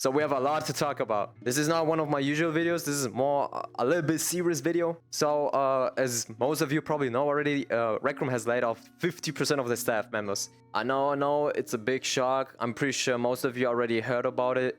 So we have a lot to talk about. This is not one of my usual videos. This is more a little bit serious video. So as most of you probably know already, RecRoom has laid off 50% of the staff members. I know, it's a big shock. I'm pretty sure most of you already heard about it.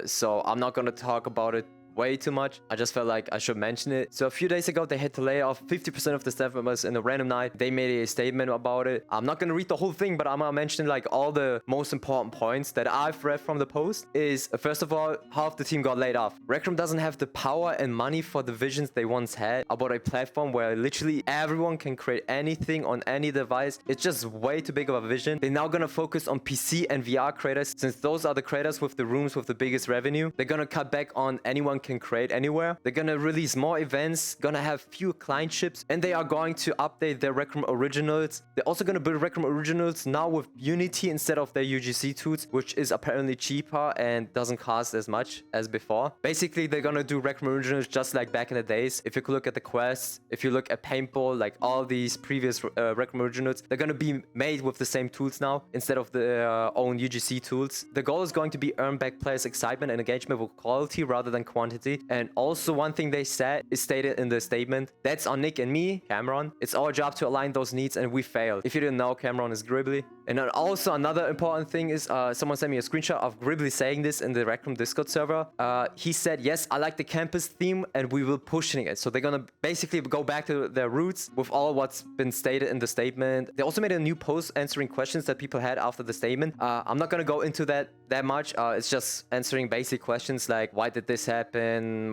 So I'm not gonna talk about it way too much. I just felt like I should mention it. So a few days ago, they had to lay off 50% of the staff members in a random night. They made a statement about it. I'm not gonna read the whole thing, but I'm gonna mention like all the most important points that I've read from the post. Is first of all, half the team got laid off. RecRoom doesn't have the power and money for the visions they once had about a platform where literally everyone can create anything on any device. It's just way too big of a vision. They're now gonna focus on PC and VR creators, since those are the creators with the rooms with the biggest revenue. They're gonna cut back on anyone can create anywhere. They're gonna release more events, gonna have fewer client ships, and they are going to update their RecRoom originals. They're also gonna build RecRoom originals now with Unity instead of their UGC tools, which is apparently cheaper and doesn't cost as much as before. Basically, they're gonna do RecRoom originals just like back in the days. If you could look at the quests, if you look at Paintball, like all these previous RecRoom originals, they're gonna be made with the same tools now instead of their own UGC tools. The goal is going to be earn back players' excitement and engagement with quality rather than quantity. And also one thing they said is stated in the statement, that's on Nick and me, Cameron. It's our job to align those needs and we failed. If you didn't know, Cameron is Gribbly. And then also another important thing is someone sent me a screenshot of Gribbly saying this in the RecRoom Discord server. He said, yes, I like the campus theme and we will pushing it. So they're gonna basically go back to their roots with all what's been stated in the statement. They also made a new post answering questions that people had after the statement. I'm not gonna go into that much. It's just answering basic questions like, why did this happen?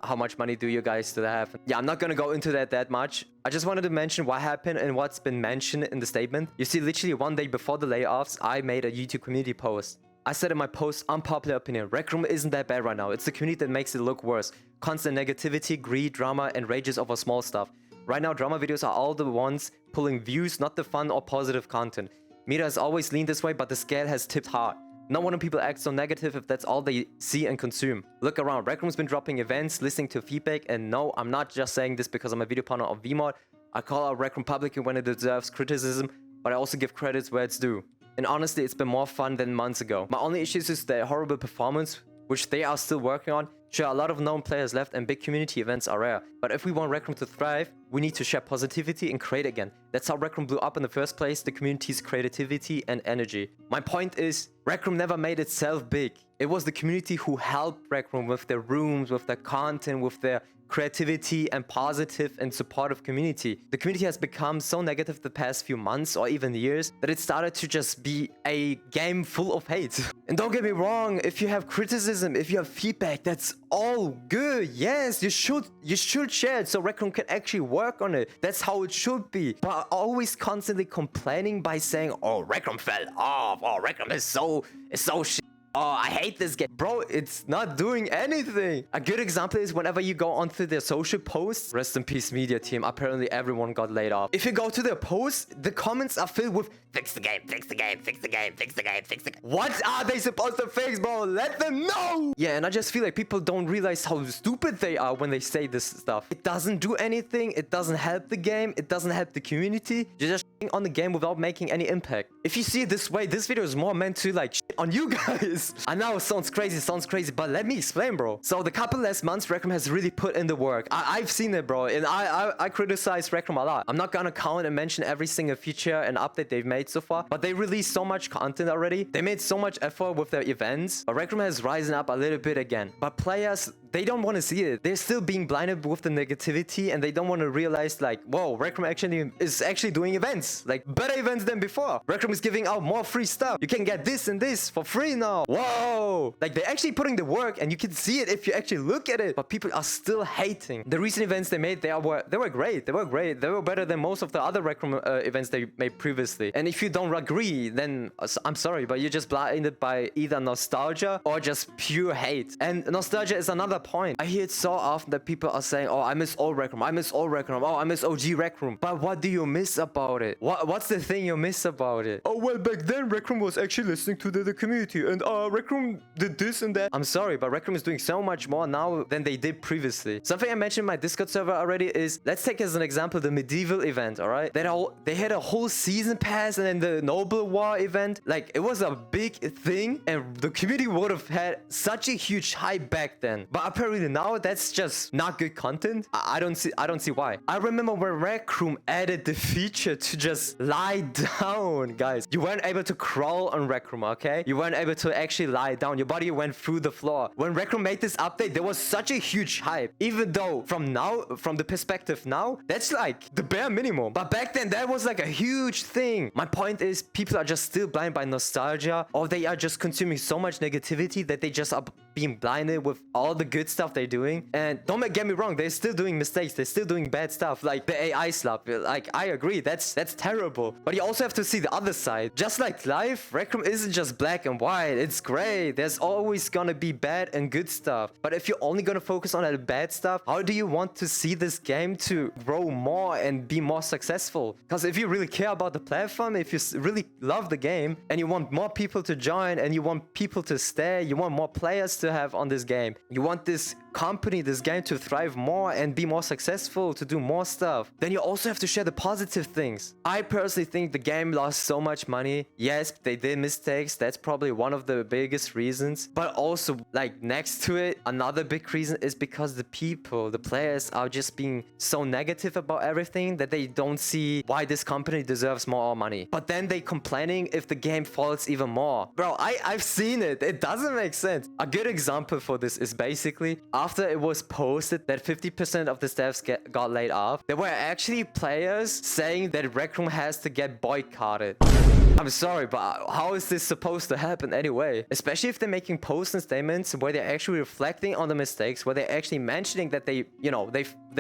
How much money do you guys still have? Yeah, I'm not gonna go into that much. I just wanted to mention what happened and what's been mentioned in the statement. You see, literally one day before the layoffs, I made a YouTube community post. I said in my post, unpopular opinion, RecRoom isn't that bad right now. It's the community that makes it look worse. Constant negativity, greed, drama, and rages over small stuff. Right now, drama videos are all the ones pulling views, not the fun or positive content. Media has always leaned this way, but the scale has tipped hard. No wonder people act so negative if that's all they see and consume. Look around, RecRoom's been dropping events, listening to feedback, and no, I'm not just saying this because I'm a video partner of VMod. I call out RecRoom publicly when it deserves criticism, but I also give credits where it's due. And honestly, it's been more fun than months ago. My only issue is their horrible performance, which they are still working on. Sure, a lot of known players left and big community events are rare. But if we want RecRoom to thrive, we need to share positivity and create again. That's how RecRoom blew up in the first place, the community's creativity and energy. My point is, RecRoom never made itself big. It was the community who helped RecRoom with their rooms, with their content, with their creativity and positive and supportive community. The community has become so negative the past few months or even years that it started to just be a game full of hate. And don't get me wrong, if you have criticism, if you have feedback, that's all good. Yes, you should share it so RecRoom can actually work on it. That's how it should be. But always constantly complaining by saying, oh, RecRoom fell off. Oh, RecRoom is so shit. Oh, I hate this game. Bro, it's not doing anything. A good example is whenever you go onto their social posts, rest in peace media team, apparently everyone got laid off. If you go to their posts, the comments are filled with, fix the game, fix the game, fix the game, fix the game, fix the game. What are they supposed to fix, bro? Let them know. Yeah, and I just feel like people don't realize how stupid they are when they say this stuff. It doesn't do anything. It doesn't help the game. It doesn't help the community. You're just on the game without making any impact. If you see it this way, this video is more meant to like shit on you guys. I know it sounds crazy, but let me explain, bro. So the couple last months, RecRoom has really put in the work. I've seen it, bro, and I criticize RecRoom a lot. I'm not gonna count and mention every single feature and update they've made so far, but they released so much content already. They made so much effort with their events, but RecRoom has risen up a little bit again. But players, they don't want to see it. They're still being blinded with the negativity, and they don't want to realize like, whoa, RecRoom is actually doing events, like better events than before. RecRoom is giving out more free stuff. You can get this and this for free now. Whoa, like they're actually putting the work, and you can see it if you actually look at it. But people are still hating. The recent events they made, they were great. They were great. They were better than most of the other RecRoom events they made previously. And if you don't agree, then I'm sorry, but you're just blinded by either nostalgia or just pure hate. And nostalgia is another another point. I hear it so often that people are saying, oh, I miss old RecRoom, I miss old RecRoom, oh, I miss OG RecRoom. But what do you miss about it? What's the thing you miss about it? Oh, well, back then RecRoom was actually listening to the community, and RecRoom did this and that. I'm sorry, but RecRoom is doing so much more now than they did previously. Something I mentioned in my Discord server already is, let's take as an example the medieval event, all right? They had a whole season pass, and then the Noble War event. Like, it was a big thing, and the community would have had such a huge hype back then. But apparently now that's just not good content. I don't see why. I remember when RecRoom added the feature to just lie down, guys. You weren't able to crawl on RecRoom, okay? You weren't able to actually lie down. Your body went through the floor. When RecRoom made this update, there was such a huge hype. Even though from the perspective now, that's like the bare minimum. But back then, that was like a huge thing. My point is, people are just still blind by nostalgia, or they are just consuming so much negativity that they just are being blinded with all the good stuff they're doing. And don't get me wrong, they're still doing mistakes. They're still doing bad stuff, like the AI stuff. Like, I agree, that's terrible. But you also have to see the other side. Just like life, RecRoom isn't just black and white. It's gray. There's always gonna be bad and good stuff. But if you're only gonna focus on the bad stuff, how do you want to see this game to grow more and be more successful? Because if you really care about the platform, if you really love the game, and you want more people to join, and you want people to stay, you want more players to have on this game, you want this company, this game to thrive more and be more successful, to do more stuff, then you also have to share the positive things. I personally think the game lost so much money. Yes, they did mistakes. That's probably one of the biggest reasons. But also, like, next to it, another big reason is because the people, the players, are just being so negative about everything that they don't see why this company deserves more money. But then they complaining if the game falls even more. Bro, I've seen it. It doesn't make sense. A good example for this is basically after it was posted that 50% of the staffs got laid off, there were actually players saying that RecRoom has to get boycotted. I'm sorry, but how is this supposed to happen anyway? Especially if they're making posts and statements where they're actually reflecting on the mistakes, where they're actually mentioning that they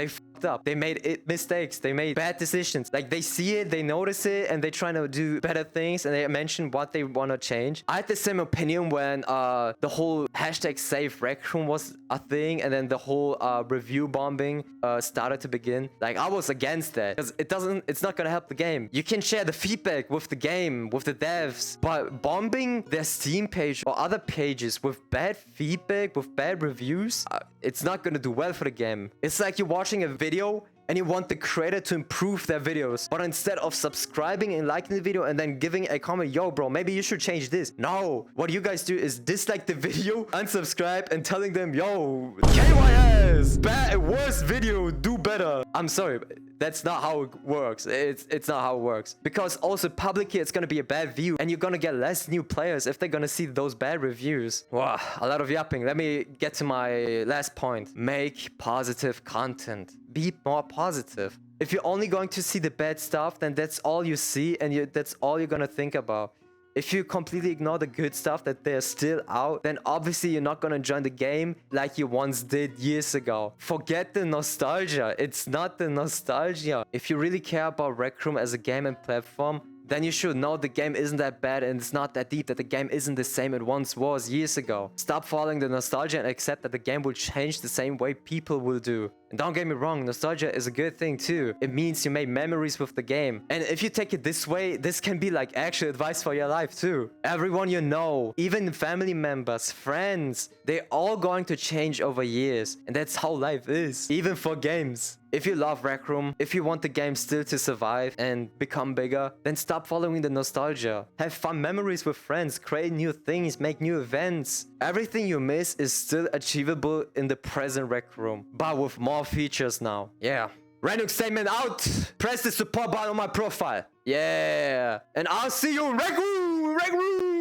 fucked up. They made mistakes. They made bad decisions. Like, they see it, they notice it, and they're trying to do better things, and they mention what they want to change. I had the same opinion when the whole hashtag save RecRoom was a thing, and then the whole review bombing started to begin. Like, I was against that because it's not gonna help the game. You can share the feedback with the game, with the devs, but bombing their Steam page or other pages with bad feedback, with bad reviews, it's not gonna do well for the game. It's like you're watching a video and you want the creator to improve their videos, but instead of subscribing and liking the video and then giving a comment, yo bro, maybe you should change this. No, what you guys do is dislike the video, unsubscribe, and telling them, yo, KYS, worst video, do better. I'm sorry, that's not how it works. It's not how it works. Because also publicly it's gonna be a bad view, and you're gonna get less new players if they're gonna see those bad reviews. Wow, a lot of yapping. Let me get to my last point. Make positive content. Be more positive. If you're only going to see the bad stuff, then that's all you see, and that's all you're gonna think about. If you completely ignore the good stuff that they're still out, then obviously you're not gonna join the game like you once did years ago. Forget the nostalgia. It's not the nostalgia. If you really care about RecRoom as a game and platform, then you should know the game isn't that bad and it's not that deep, that the game isn't the same it once was years ago. Stop following the nostalgia and accept that the game will change the same way people will do. And don't get me wrong, nostalgia is a good thing too. It means you made memories with the game. And if you take it this way, this can be like actual advice for your life too. Everyone you know, even family members, friends, they're all going to change over years. And that's how life is, even for games. If you love RecRoom, if you want the game still to survive and become bigger, then stop following the nostalgia. Have fun memories with friends, create new things, make new events. Everything you miss is still achievable in the present RecRoom, but with more features now. Yeah. RAINUX statement out! Press the support button on my profile. Yeah. And I'll see you in RecRoom! RecRoom!